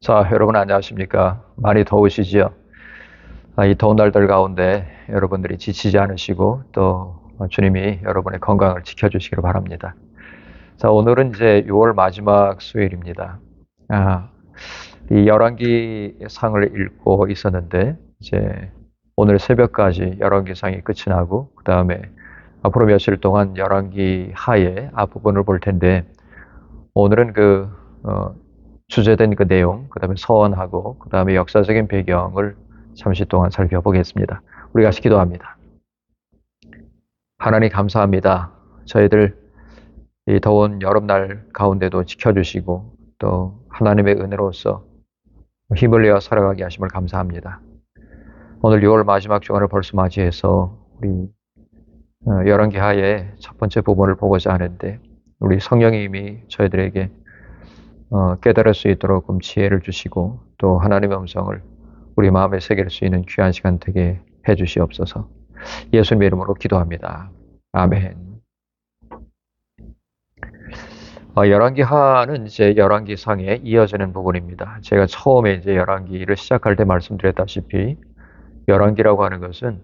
자, 여러분 안녕하십니까? 많이 더우시지요? 이 더운 날들 가운데 여러분들이 지치지 않으시고 또 주님이 여러분의 건강을 지켜주시기를 바랍니다. 자, 오늘은 이제 6월 마지막 수요일입니다. 아, 이 열왕기 상을 읽고 있었는데 이제 오늘 새벽까지 열왕기 상이 끝이 나고 그 다음에 앞으로 며칠 동안 열왕기 하의 앞부분을 볼 텐데 오늘은 주제된 그 내용, 그 다음에 서원하고, 그 다음에 역사적인 배경을 잠시 동안 살펴보겠습니다. 우리 같이 기도합니다. 하나님 감사합니다. 저희들 이 더운 여름날 가운데도 지켜주시고, 또 하나님의 은혜로서 힘을 내어 살아가게 하심을 감사합니다. 오늘 6월 마지막 주간을 벌써 맞이해서 우리 열왕기 하의 첫 번째 부분을 보고자 하는데, 우리 성령님이 저희들에게 깨달을 수 있도록 지혜를 주시고 또 하나님의 음성을 우리 마음에 새길 수 있는 귀한 시간 되게 해주시옵소서. 예수님의 이름으로 기도합니다. 아멘. 열왕기하는 이제 열왕기상에 이어지는 부분입니다. 제가 처음에 이제 열왕기를 시작할 때 말씀드렸다시피 열왕기라고 하는 것은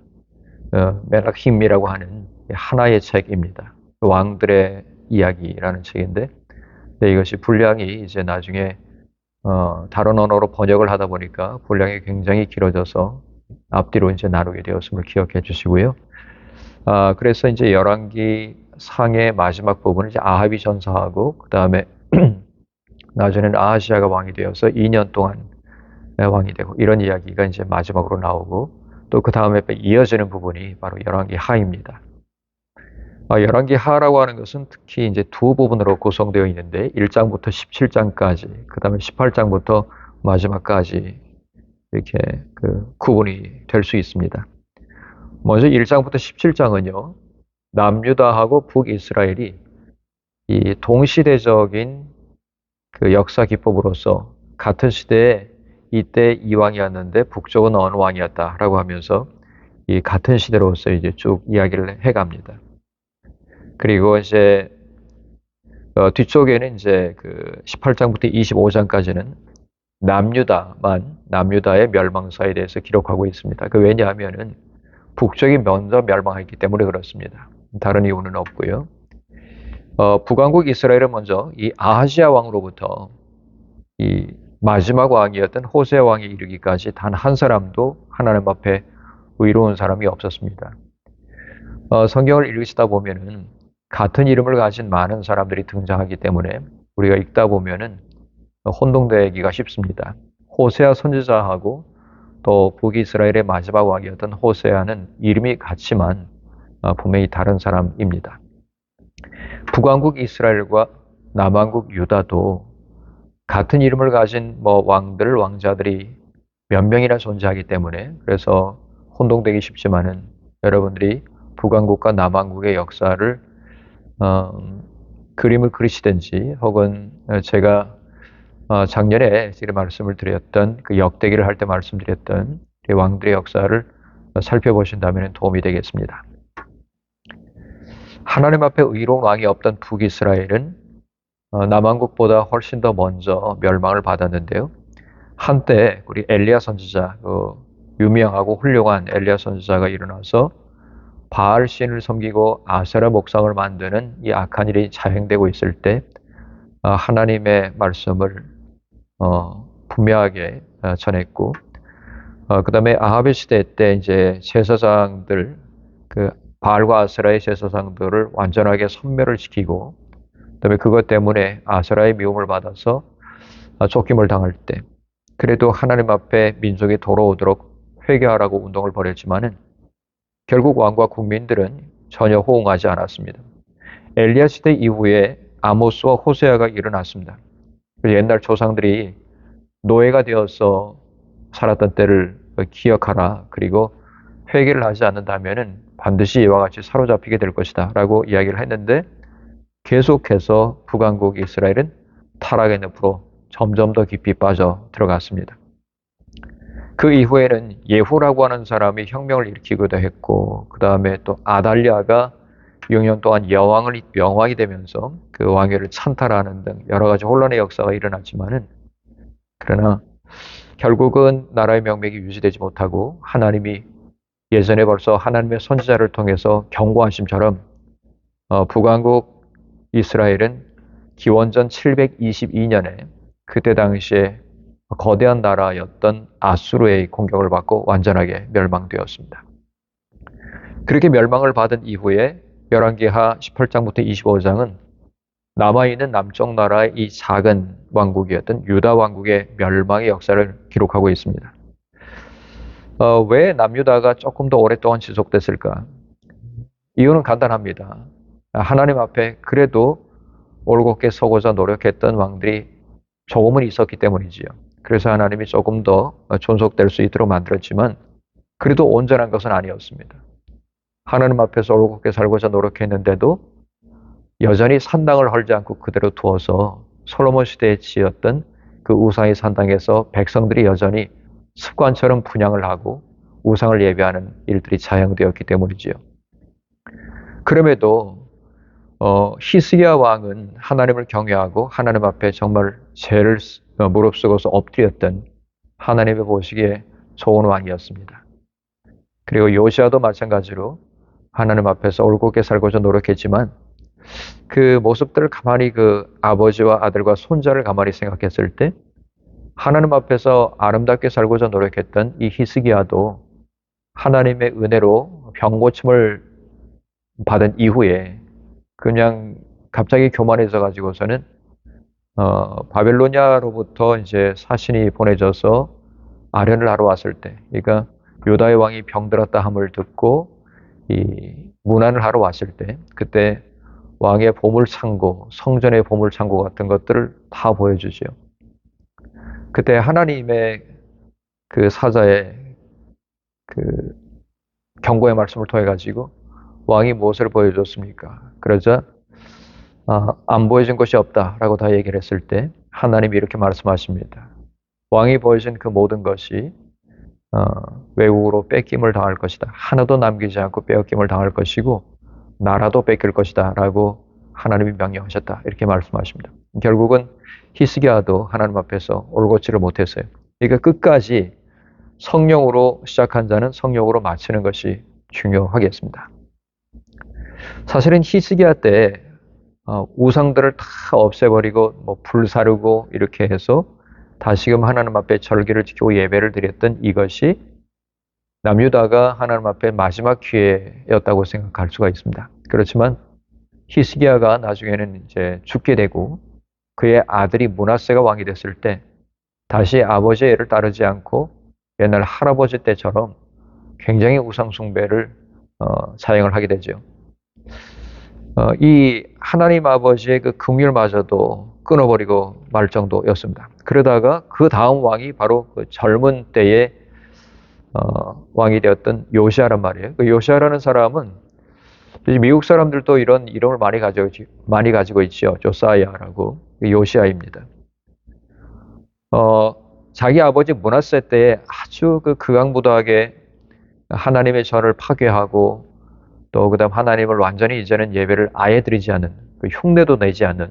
멜라힘이라고 하는 하나의 책입니다. 왕들의 이야기라는 책인데 이것이 분량이 이제 나중에 다른 언어로 번역을 하다 보니까 분량이 굉장히 길어져서 앞뒤로 이제 나누게 되었음을 기억해 주시고요. 그래서 이제 열왕기 상의 마지막 부분은 이제 아합이 전사하고 그 다음에 나중에는 아하시아가 왕이 되어서 2년 동안 왕이 되고 이런 이야기가 이제 마지막으로 나오고 또 그 다음에 이어지는 부분이 바로 열왕기 하입니다. 열왕기 하라고 하는 것은 특히 이제 두 부분으로 구성되어 있는데 1장부터 17장까지, 그 다음에 18장부터 마지막까지 이렇게 구분이 될 수 있습니다. 먼저 1장부터 17장은요, 남유다하고 북이스라엘이 이 동시대적인 그 역사 기법으로서 같은 시대에 이때 이 왕이었는데 북쪽은 어느 왕이었다라고 하면서 이 같은 시대로서 이제 쭉 이야기를 해갑니다. 그리고 이제 뒤쪽에는 이제 18장부터 25장까지는 남유다의 멸망사에 대해서 기록하고 있습니다. 왜냐하면은 북쪽이 먼저 멸망했기 때문에 그렇습니다. 다른 이유는 없고요. 북왕국 이스라엘은 먼저 이 아하시아 왕으로부터 이 마지막 왕이었던 호세 왕에 이르기까지 단 한 사람도 하나님 앞에 의로운 사람이 없었습니다. 성경을 읽으시다 보면은 같은 이름을 가진 많은 사람들이 등장하기 때문에 우리가 읽다 보면은 혼동되기가 쉽습니다. 호세아 선지자하고 또 북이스라엘의 마지막 왕이었던 호세아는 이름이 같지만 분명히 다른 사람입니다. 북왕국 이스라엘과 남왕국 유다도 같은 이름을 가진 왕들, 왕자들이 몇 명이나 존재하기 때문에 그래서 혼동되기 쉽지만은 여러분들이 북왕국과 남왕국의 역사를 그림을 그리시든지 혹은 제가 작년에 제가 말씀을 드렸던 그 역대기를 할 때 말씀드렸던 왕들의 역사를 살펴보신다면 도움이 되겠습니다. 하나님 앞에 의로운 왕이 없던 북이스라엘은 남왕국보다 훨씬 더 먼저 멸망을 받았는데요. 한때 우리 엘리야 선지자, 유명하고 훌륭한 엘리야 선지자가 일어나서 바알 신을 섬기고 아세라 목상을 만드는 이 악한 일이 자행되고 있을 때 하나님의 말씀을 분명하게 전했고, 그 다음에 아합의 시대 때 이제 제사장들, 바알과 아세라의 제사장들을 완전하게 섬멸을 시키고, 그 다음에 그것 때문에 아세라의 미움을 받아서 쫓김을 당할 때, 그래도 하나님 앞에 민족이 돌아오도록 회개하라고 운동을 벌였지만은 결국 왕과 국민들은 전혀 호응하지 않았습니다. 엘리야 시대 이후에 아모스와 호세아가 일어났습니다. 옛날 조상들이 노예가 되어서 살았던 때를 기억하라. 그리고 회개를 하지 않는다면 반드시 이와 같이 사로잡히게 될 것이다. 라고 이야기를 했는데 계속해서 북왕국 이스라엘은 타락의 늪으로 점점 더 깊이 빠져 들어갔습니다. 그 이후에는 예후라고 하는 사람이 혁명을 일으키기도 했고 그 다음에 또 아달랴가 6년 동안 영왕이 되면서 그 왕위를 찬탈하는 등 여러 가지 혼란의 역사가 일어났지만은 그러나 결국은 나라의 명맥이 유지되지 못하고 하나님이 예전에 벌써 하나님의 선지자를 통해서 경고하심처럼 북왕국 이스라엘은 기원전 722년에 그때 당시에 거대한 나라였던 아수르의 공격을 받고 완전하게 멸망되었습니다. 그렇게 멸망을 받은 이후에 열왕기하 18장부터 25장은 남아있는 남쪽 나라의 이 작은 왕국이었던 유다 왕국의 멸망의 역사를 기록하고 있습니다. 왜 남유다가 조금 더 오랫동안 지속됐을까? 이유는 간단합니다. 하나님 앞에 그래도 올곧게 서고자 노력했던 왕들이 조금은 있었기 때문이지요. 그래서 하나님이 조금 더 존속될 수 있도록 만들었지만 그래도 온전한 것은 아니었습니다. 하나님 앞에서 올곧게 살고자 노력했는데도 여전히 산당을 헐지 않고 그대로 두어서 솔로몬 시대에 지었던 그 우상의 산당에서 백성들이 여전히 습관처럼 분향을 하고 우상을 예배하는 일들이 자행되었기 때문이지요. 그럼에도 히스기야 왕은 하나님을 경외하고 하나님 앞에 정말 죄를 무릅쓰고서 엎드렸던 하나님의 보시기에 좋은 왕이었습니다. 그리고 요시아도 마찬가지로 하나님 앞에서 올곧게 살고자 노력했지만 그 모습들을 가만히 그 아버지와 아들과 손자를 가만히 생각했을 때 하나님 앞에서 아름답게 살고자 노력했던 이 히스기야도 하나님의 은혜로 병 고침을 받은 이후에 그냥 갑자기 교만해져 가지고서는 바벨로니아로부터 이제 사신이 보내져서 아련을 하러 왔을 때, 그러니까 유다의 왕이 병들었다 함을 듣고 이 문안을 하러 왔을 때, 그때 왕의 보물 창고, 성전의 보물 창고 같은 것들을 다 보여주죠. 그때 하나님의 그 사자의 그 경고의 말씀을 통해 가지고 왕이 무엇을 보여줬습니까? 그러자 안 보여준 것이 없다라고 다 얘기를 했을 때 하나님이 이렇게 말씀하십니다. 왕이 보여준 그 모든 것이 외국으로 뺏김을 당할 것이다. 하나도 남기지 않고 빼앗김을 당할 것이고 나라도 뺏길 것이다 라고 하나님이 명령하셨다. 이렇게 말씀하십니다. 결국은 히스기야도 하나님 앞에서 올곧지를 못했어요. 그러니까 끝까지 성령으로 시작한 자는 성령으로 마치는 것이 중요하겠습니다. 사실은 히스기야 때 우상들을 다 없애버리고 뭐 불사르고 이렇게 해서 다시금 하나님 앞에 절기를 지키고 예배를 드렸던 이것이 남유다가 하나님 앞에 마지막 기회였다고 생각할 수가 있습니다. 그렇지만 히스기야가 나중에는 이제 죽게 되고 그의 아들이 므낫세가 왕이 됐을 때 다시 아버지의 예를 따르지 않고 옛날 할아버지 때처럼 굉장히 우상 숭배를 자행을 하게 되죠. 이 하나님 아버지의 그 긍휼마저도 끊어버리고 말 정도였습니다. 그러다가 그 다음 왕이 바로 그 젊은 때의 왕이 되었던 요시아란 말이에요. 그 요시아라는 사람은 미국 사람들도 이런 이름을 많이 가지고 있죠. 조사야라고 요시아입니다. 자기 아버지 므낫세 때에 아주 그 극악무도하게 하나님의 전을 파괴하고 또 그다음 하나님을 완전히 이제는 예배를 아예 드리지 않는 그 흉내도 내지 않는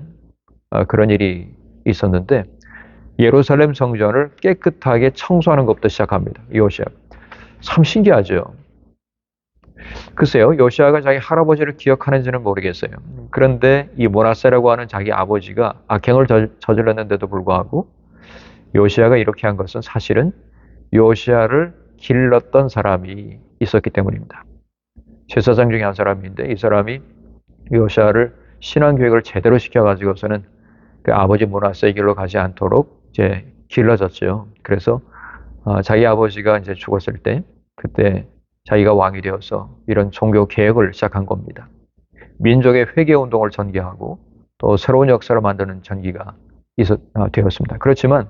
그런 일이 있었는데 예루살렘 성전을 깨끗하게 청소하는 것부터 시작합니다. 요시아. 참 신기하죠. 글쎄요, 요시아가 자기 할아버지를 기억하는지는 모르겠어요. 그런데 이 므낫세라고 하는 자기 아버지가 악행을 저질렀는데도 불구하고 요시아가 이렇게 한 것은 사실은 요시아를 길렀던 사람이 있었기 때문입니다. 제사장 중에 한 사람인데 이 사람이 요시아를 신앙교육을 제대로 시켜가지고서는 그 아버지 므낫세의 길로 가지 않도록 이제 길러졌죠. 그래서 자기 아버지가 이제 죽었을 때 그때 자기가 왕이 되어서 이런 종교 개혁을 시작한 겁니다. 민족의 회개 운동을 전개하고 또 새로운 역사를 만드는 전기가 되었습니다. 그렇지만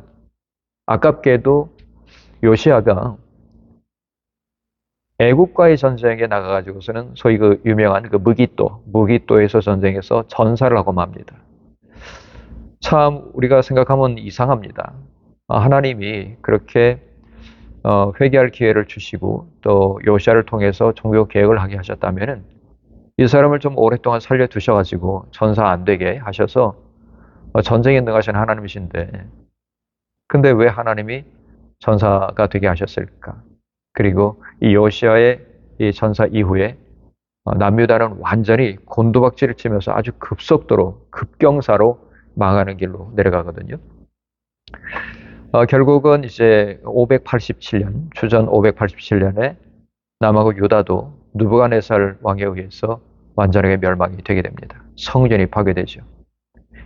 아깝게도 요시아가 애국과의 전쟁에 나가가지고서는 소위 그 유명한 그 무기또에서 전쟁에서 전사를 하고 맙니다. 참 우리가 생각하면 이상합니다. 하나님이 그렇게 회개할 기회를 주시고 또 요시아를 통해서 종교 개혁을 하게 하셨다면은 이 사람을 좀 오랫동안 살려두셔가지고 전사 안 되게 하셔서 전쟁에 능하신 하나님이신데 근데 왜 하나님이 전사가 되게 하셨을까? 그리고 이 요시아의 이 전사 이후에 남유다는 완전히 곤두박질을 치면서 아주 급속도로 급경사로 망하는 길로 내려가거든요. 결국은 이제 587년, 주전 587년에 남하고 유다도 느부갓네살 왕에 의해서 완전하게 멸망이 되게 됩니다. 성전이 파괴되죠.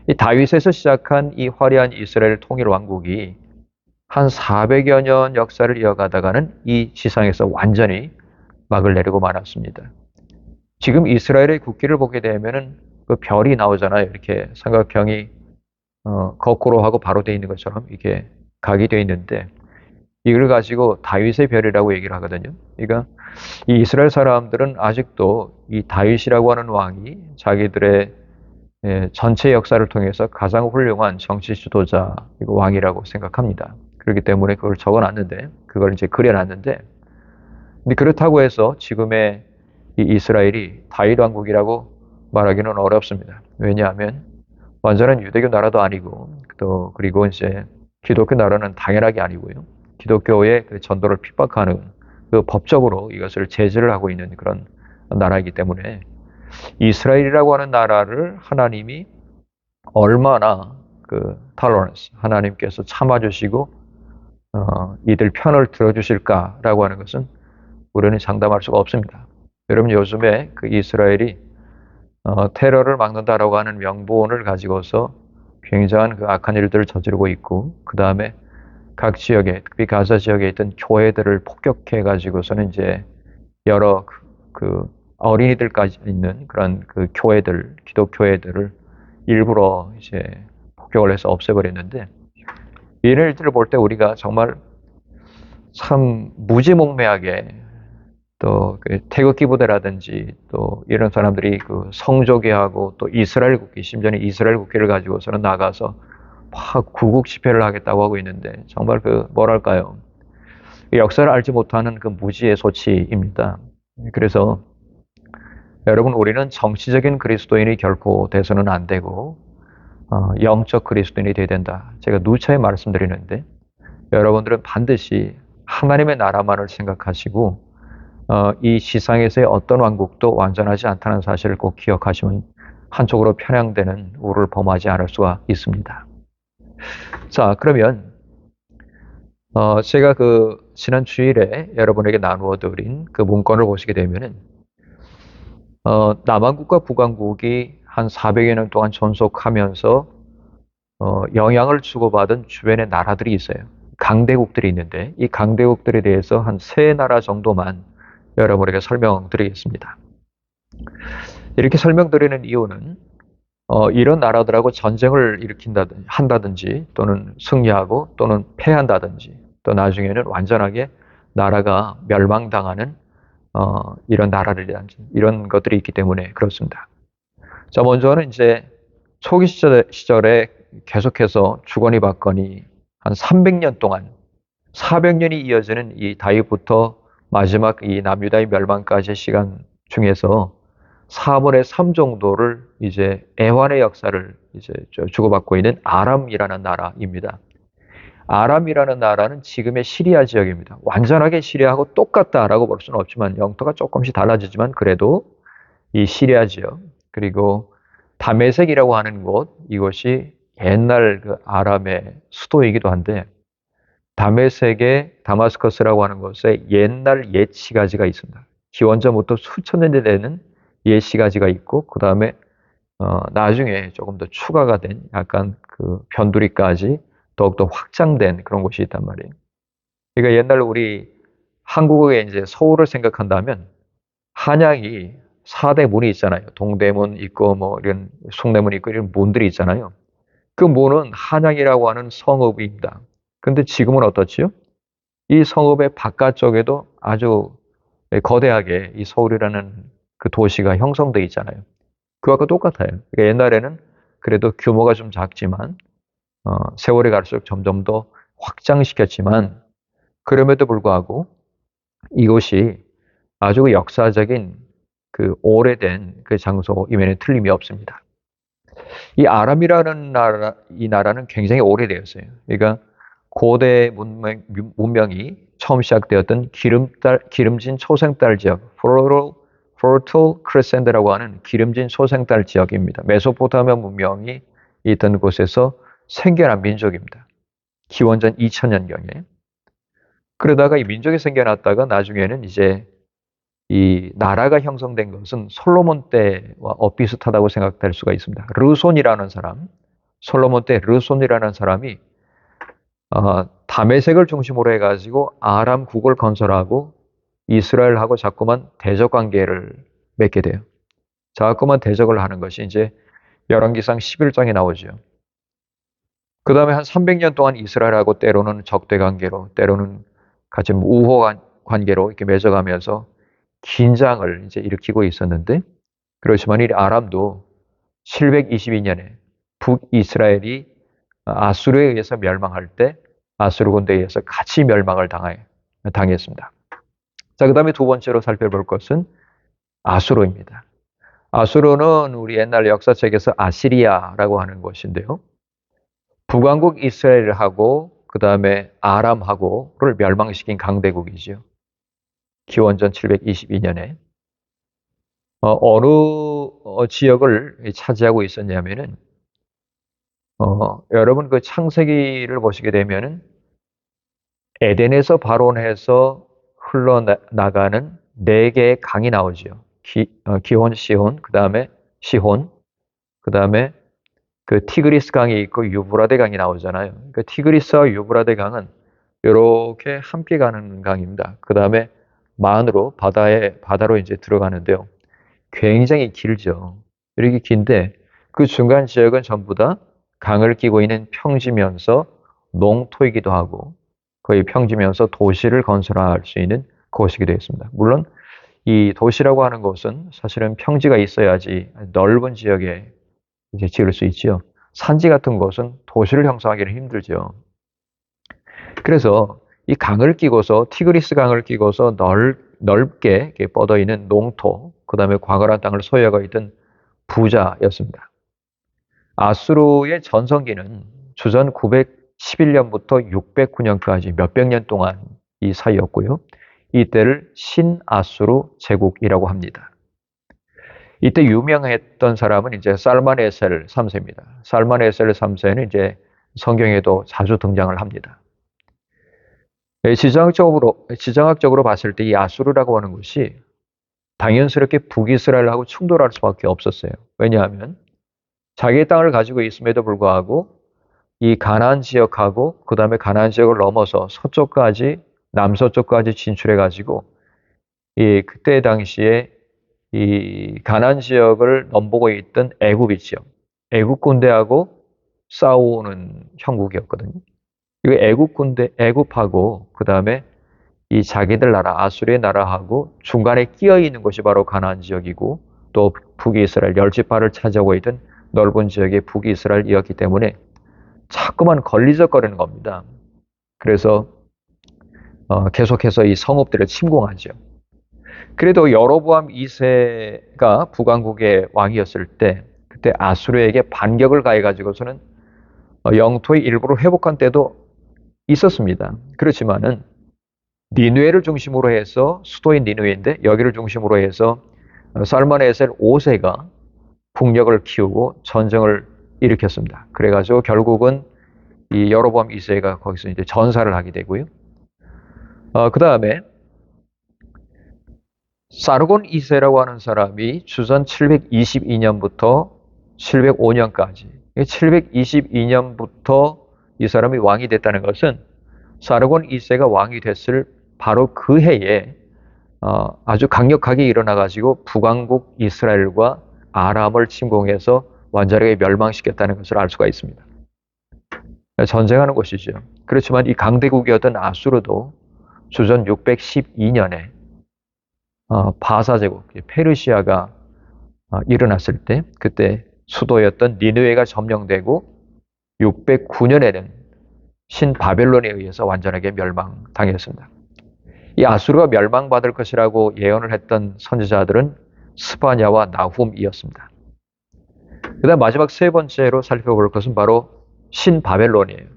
이 다윗에서 시작한 이 화려한 이스라엘 통일 왕국이 한 400여 년 역사를 이어가다가는 이 지상에서 완전히 막을 내리고 말았습니다. 지금 이스라엘의 국기를 보게 되면은 그 별이 나오잖아요. 이렇게 삼각형이 거꾸로 하고 바로 돼 있는 것처럼 이게 각이 돼 있는데 이걸 가지고 다윗의 별이라고 얘기를 하거든요. 그러니까 이 이스라엘 사람들은 아직도 이 다윗이라고 하는 왕이 자기들의 전체 역사를 통해서 가장 훌륭한 정치 지도자, 왕이라고 생각합니다. 그렇기 때문에 그걸 적어놨는데, 그걸 이제 그려놨는데, 근데 그렇다고 해서 지금의 이 이스라엘이 다윗 왕국이라고 말하기는 어렵습니다. 왜냐하면 완전한 유대교 나라도 아니고, 또 그리고 이제 기독교 나라는 당연하게 아니고요. 기독교의 그 전도를 핍박하는 그 법적으로 이것을 제재를 하고 있는 그런 나라이기 때문에 이스라엘이라고 하는 나라를 하나님이 얼마나 그 tolerance, 하나님께서 참아주시고 이들 편을 들어주실까라고 하는 것은 우리는 장담할 수가 없습니다. 여러분 요즘에 그 이스라엘이 테러를 막는다라고 하는 명분을 가지고서 굉장한 그 악한 일들을 저지르고 있고 그 다음에 각 지역에 특히 가자 지역에 있던 교회들을 폭격해 가지고서는 이제 여러 그 어린이들까지 있는 그런 그 교회들, 기독교회들을 일부러 이제 폭격을 해서 없애버렸는데 이런 일들을 볼 때 우리가 정말 참 무지몽매하게 또 그 태극기 부대라든지 또 이런 사람들이 그 성조기하고 또 이스라엘 국기, 심지어는 이스라엘 국기를 가지고서는 나가서 막 구국 집회를 하겠다고 하고 있는데 정말 그 뭐랄까요? 역사를 알지 못하는 그 무지의 소치입니다. 그래서 여러분 우리는 정치적인 그리스도인이 결코 돼서는 안 되고 영적 그리스도인이 돼야 된다. 제가 누차에 말씀드리는데 여러분들은 반드시 하나님의 나라만을 생각하시고 이 지상에서의 어떤 왕국도 완전하지 않다는 사실을 꼭 기억하시면 한쪽으로 편향되는 우를 범하지 않을 수가 있습니다. 자, 그러면 제가 그 지난 주일에 여러분에게 나누어 드린 그 문건을 보시게 되면은 남한국과 북한국이 한 400여 년 동안 존속하면서 영향을 주고받은 주변의 나라들이 있어요. 강대국들이 있는데 이 강대국들에 대해서 한 세 나라 정도만 여러분에게 설명드리겠습니다. 이렇게 설명드리는 이유는 이런 나라들하고 전쟁을 한다든지 또는 승리하고 또는 패한다든지 또 나중에는 완전하게 나라가 멸망당하는 이런 나라들이라든지 이런 것들이 있기 때문에 그렇습니다. 자, 먼저는 이제 초기 시절에 계속해서 주거니 받거니 한 300년 동안 400년이 이어지는 이 다윗부터 마지막 이 남유다의 멸망까지의 시간 중에서 4분의 3 정도를 이제 애환의 역사를 이제 주고받고 있는 아람이라는 나라입니다. 아람이라는 나라는 지금의 시리아 지역입니다. 완전하게 시리아하고 똑같다라고 볼 수는 없지만 영토가 조금씩 달라지지만 그래도 이 시리아 지역 그리고 다메섹이라고 하는 곳 이것이 옛날 그 아람의 수도이기도 한데 다메섹의 다마스커스라고 하는 곳에 옛날 옛 시가지가 있습니다. 기원전부터 수천 년이 되는 옛 시가지가 있고 그 다음에 나중에 조금 더 추가가 된 약간 그 변두리까지 더욱더 확장된 그런 곳이 있단 말이에요. 그러니까 옛날 우리 한국의 이제 서울을 생각한다면 한양이 4대 문이 있잖아요. 동대문 있고 뭐 이런 숭례문 있고 이런 문들이 있잖아요. 그 문은 한양이라고 하는 성읍입니다. 근데 지금은 어떻지요? 이 성읍의 바깥쪽에도 아주 거대하게 이 서울이라는 그 도시가 형성되어 있잖아요. 그거하고 똑같아요. 그러니까 옛날에는 그래도 규모가 좀 작지만 세월이 갈수록 점점 더 확장시켰지만 그럼에도 불구하고 이곳이 아주 역사적인 그 오래된 그 장소임에는 틀림이 없습니다. 이 아람이라는 나라, 이 나라는 굉장히 오래되었어요. 그러니까 고대 문명이 처음 시작되었던 기름진 초생달 지역, Fertile Crescent라고 하는 기름진 초생달 지역입니다. 메소포타미아 문명이 있던 곳에서 생겨난 민족입니다. 기원전 2000년경에. 그러다가 이 민족이 생겨났다가 나중에는 이제 이 나라가 형성된 것은 솔로몬 때와 엇비슷하다고 생각될 수가 있습니다. 르손이라는 사람, 솔로몬 때 르손이라는 사람이 다메섹을 중심으로 해가지고 아람국을 건설하고 이스라엘하고 자꾸만 대적 관계를 맺게 돼요. 자꾸만 대적을 하는 것이 이제 열왕기상 11장에 나오죠. 그 다음에 한 300년 동안 이스라엘하고 때로는 적대 관계로, 때로는 같이 우호 관계로 이렇게 맺어가면서 긴장을 이제 일으키고 있었는데, 그렇지만 이 아람도 722년에 북이스라엘이 아수르에 의해서 멸망할 때 아수르 군대에 의해서 같이 멸망을 당했습니다. 자, 그 다음에 두 번째로 살펴볼 것은 아수르입니다. 아수르는 우리 옛날 역사책에서 아시리아라고 하는 것인데요. 북왕국 이스라엘하고 그 다음에 아람하고를 멸망시킨 강대국이죠. 기원전 722년에 어느 지역을 차지하고 있었냐면은 여러분 그 창세기를 보시게 되면은 에덴에서 발원해서 흘러나가는 네 개의 강이 나오죠. 기혼, 시혼, 그 다음에 시혼, 그 다음에 그 티그리스 강이 있고 유브라데 강이 나오잖아요. 그 티그리스와 유브라데 강은 이렇게 함께 가는 강입니다. 그 다음에 만으로 바다로 이제 들어가는데요. 굉장히 길죠. 이렇게 긴데 그 중간 지역은 전부 다 강을 끼고 있는 평지면서 농토이기도 하고 거의 평지면서 도시를 건설할 수 있는 곳이기도 했습니다. 물론 이 도시라고 하는 곳은 사실은 평지가 있어야지 넓은 지역에 이제 지을 수 있지요. 산지 같은 곳은 도시를 형성하기는 힘들죠. 그래서 이 강을 끼고서 티그리스 강을 끼고서 넓게 뻗어 있는 농토, 그 다음에 광활한 땅을 소유하고 있던 부자였습니다. 아수르의 전성기는 주전 911년부터 609년까지 몇백 년 동안 이 사이였고요. 이때를 신아수르 제국이라고 합니다. 이때 유명했던 사람은 이제 살만에셀 3세입니다. 살만에셀 3세는 이제 성경에도 자주 등장을 합니다. 지정학적으로 봤을 때 이 아수르라고 하는 것이 당연스럽게 북이스라엘하고 충돌할 수밖에 없었어요. 왜냐하면 자기의 땅을 가지고 있음에도 불구하고 이 가나안 지역하고 그 다음에 가나안 지역을 넘어서 서쪽까지 남서쪽까지 진출해 가지고 이 그때 당시에 이 가나안 지역을 넘보고 있던 애굽 지역, 애굽 군대하고 싸우는 형국이었거든요. 이 애굽 군대, 애굽하고 그 다음에 이 자기들 나라 아수르의 나라하고 중간에 끼어 있는 것이 바로 가나안 지역이고 또 북이스라엘 열지파를 차지하고 있던 넓은 지역의 북이스라엘이었기 때문에 자꾸만 걸리적거리는 겁니다. 그래서 계속해서 이 성읍들을 침공하죠. 그래도 여로보암 2세가 북왕국의 왕이었을 때 그때 아수르에게 반격을 가해가지고서는 영토의 일부를 회복한 때도 있었습니다. 그렇지만은 니느웨를 중심으로 해서 수도인 니느웨인데 여기를 중심으로 해서 살만에셀 5세가 국력을 키우고 전쟁을 일으켰습니다. 그래가지고 결국은 이 여로보암 2세가 거기서 이제 전사를 하게 되고요. 그 다음에 사르곤 2세라고 하는 사람이 주전 722년부터 705년까지 722년부터 이 사람이 왕이 됐다는 것은 사르곤 2세가 왕이 됐을 바로 그 해에 아주 강력하게 일어나가지고 북왕국 이스라엘과 아람을 침공해서 완전하게 멸망시켰다는 것을 알 수가 있습니다. 전쟁하는 곳이죠. 그렇지만 이 강대국이었던 아수르도 주전 612년에 바사 제국, 페르시아가 일어났을 때 그때 수도였던 니느웨가 점령되고 609년에는 신바벨론에 의해서 완전하게 멸망당했습니다. 이 아수르가 멸망받을 것이라고 예언을 했던 선지자들은 스바냐와 나훔이었습니다. 그 다음 마지막 세 번째로 살펴볼 것은 바로 신바벨론이에요.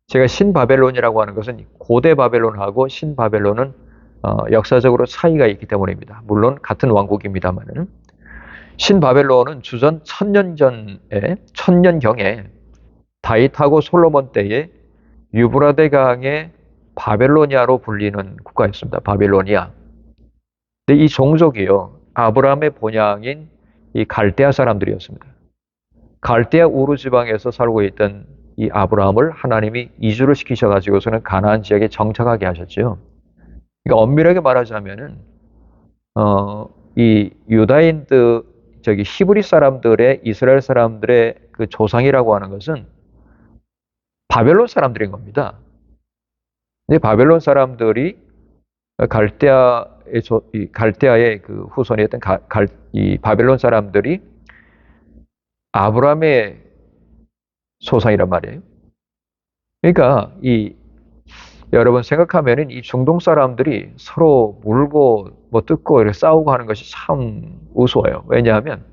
제가 신바벨론이라고 하는 것은 고대 바벨론하고 신바벨론은 역사적으로 차이가 있기 때문입니다. 물론 같은 왕국입니다만은 신바벨론은 주전 1000년 전에 천년경에 다윗하고 솔로몬 때에 유브라데 강의 바벨로니아로 불리는 국가였습니다. 바벨로니아. 근데 이 종족이요, 아브라함의 본향인 이 갈대아 사람들이었습니다. 갈대아 우르 지방에서 살고 있던 이 아브라함을 하나님이 이주를 시키셔가지고서는 가나안 지역에 정착하게 하셨죠. 그러니까 엄밀하게 말하자면은 이 유다인들, 저기 히브리 사람들의, 이스라엘 사람들의 그 조상이라고 하는 것은 바벨론 사람들인 겁니다. 근데 바벨론 사람들이 갈대아의 그 후손이었던 이 바벨론 사람들이 아브라함의 소상이란 말이에요. 그러니까 여러분 생각하면은 이 중동 사람들이 서로 물고 뭐 뜯고 이렇게 싸우고 하는 것이 참 우스워요. 왜냐하면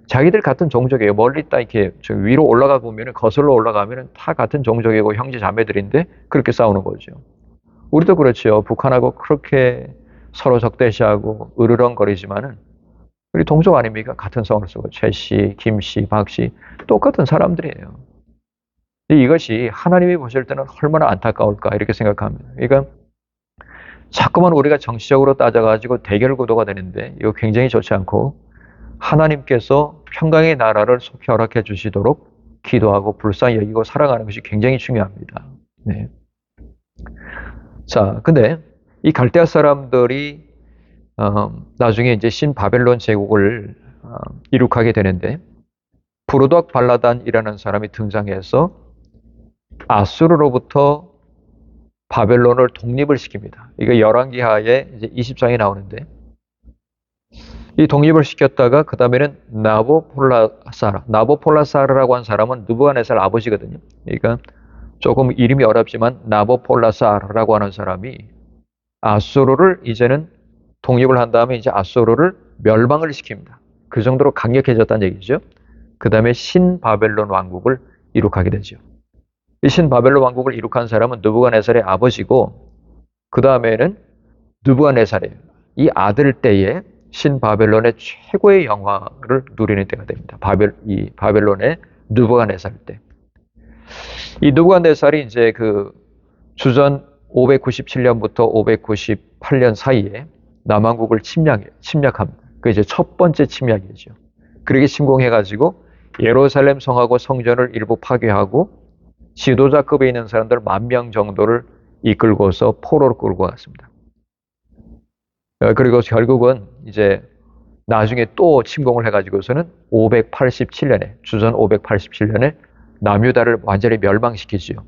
자기들 같은 종족이에요. 멀리 딱 이렇게 위로 올라가 보면은, 거슬러 올라가면은 다 같은 종족이고 형제 자매들인데 그렇게 싸우는 거죠. 우리도 그렇죠. 북한하고 그렇게 서로 적대시하고 으르렁거리지만은 우리 동족 아닙니까? 같은 성을 쓰고 최 씨, 김 씨, 박 씨 똑같은 사람들이에요. 이것이 하나님이 보실 때는 얼마나 안타까울까 이렇게 생각합니다. 그러니까 자꾸만 우리가 정치적으로 따져가지고 대결 구도가 되는데 이거 굉장히 좋지 않고, 하나님께서 평강의 나라를 속히 허락해 주시도록 기도하고 불쌍히 여기고 살아가는 것이 굉장히 중요합니다. 네. 자, 근데 이 갈대아 사람들이 나중에 이제 신바벨론 제국을 이룩하게 되는데, 부르독 발라단이라는 사람이 등장해서 아수르로부터 바벨론을 독립을 시킵니다. 이거 열왕기하에 이제 20장에 나오는데, 이 독립을 시켰다가 그 다음에는 나보폴라사르라고 한 사람은 느부갓네살 아버지거든요. 그러니까 조금 이름이 어렵지만 나보폴라사르라고 하는 사람이 아수르를 이제는 독립을 한 다음에 이제 아수르를 멸망을 시킵니다. 그 정도로 강력해졌다는 얘기죠. 그 다음에 신바벨론 왕국을 이룩하게 되죠. 이 신바벨론 왕국을 이룩한 사람은 느부갓네살의 아버지고, 그 다음에는 느부갓네살의 이 아들 때에 신바벨론의 최고의 영화를 누리는 때가 됩니다. 이 바벨론의 느부갓네살 때. 이 느부갓네살이 이제 그 주전 597년부터 598년 사이에 남왕국을 침략합니다. 그 이제 첫 번째 침략이죠. 그렇게 침공해가지고 예루살렘 성하고 성전을 일부 파괴하고 지도자급에 있는 사람들 10,000명 정도를 이끌고서 포로로 끌고 갔습니다. 그리고 결국은 이제 나중에 또 침공을 해가지고서는 587년에, 주전 587년에 남유다를 완전히 멸망시키지요.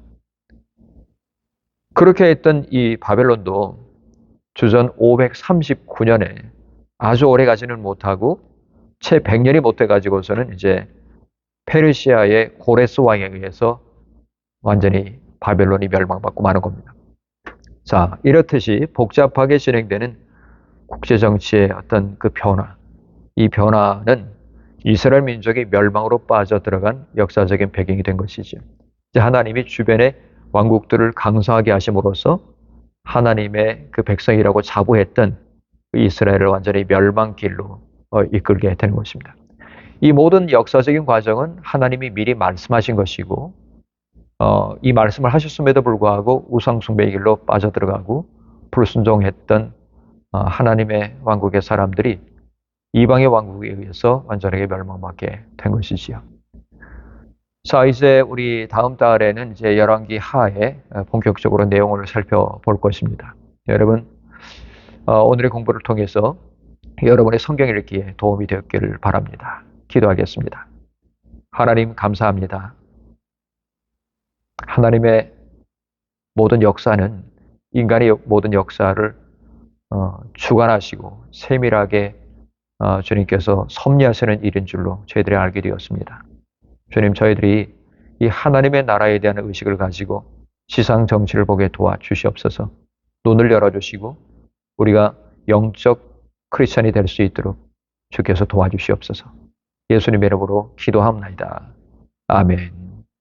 그렇게 했던 이 바벨론도 주전 539년에 아주 오래 가지는 못하고 채 100년이 못 돼가지고서는 이제 페르시아의 고레스 왕에 의해서 완전히 바벨론이 멸망받고 마는 겁니다. 자, 이렇듯이 복잡하게 진행되는 국제정치의 어떤 그 변화, 이 변화는 이스라엘 민족이 멸망으로 빠져들어간 역사적인 배경이 된 것이죠. 하나님이 주변의 왕국들을 강성하게 하심으로써 하나님의 그 백성이라고 자부했던 이스라엘을 완전히 멸망길로 이끌게 되는 것입니다. 이 모든 역사적인 과정은 하나님이 미리 말씀하신 것이고, 이 말씀을 하셨음에도 불구하고 우상숭배의 길로 빠져들어가고 불순종했던 하나님의 왕국의 사람들이 이방의 왕국에 의해서 완전하게 멸망받게 된 것이지요. 자, 이제 우리 다음 달에는 이제 열왕기 하에 본격적으로 내용을 살펴볼 것입니다. 여러분, 오늘의 공부를 통해서 여러분의 성경 읽기에 도움이 되었기를 바랍니다. 기도하겠습니다. 하나님 감사합니다. 하나님의 모든 역사는, 인간의 모든 역사를 주관하시고 세밀하게 주님께서 섭리하시는 일인 줄로 저희들이 알게 되었습니다. 주님, 저희들이 이 하나님의 나라에 대한 의식을 가지고 지상 정치를 보게 도와주시옵소서. 눈을 열어주시고 우리가 영적 크리스천이 될 수 있도록 주께서 도와주시옵소서. 예수님의 이름으로 기도합니다. 아멘.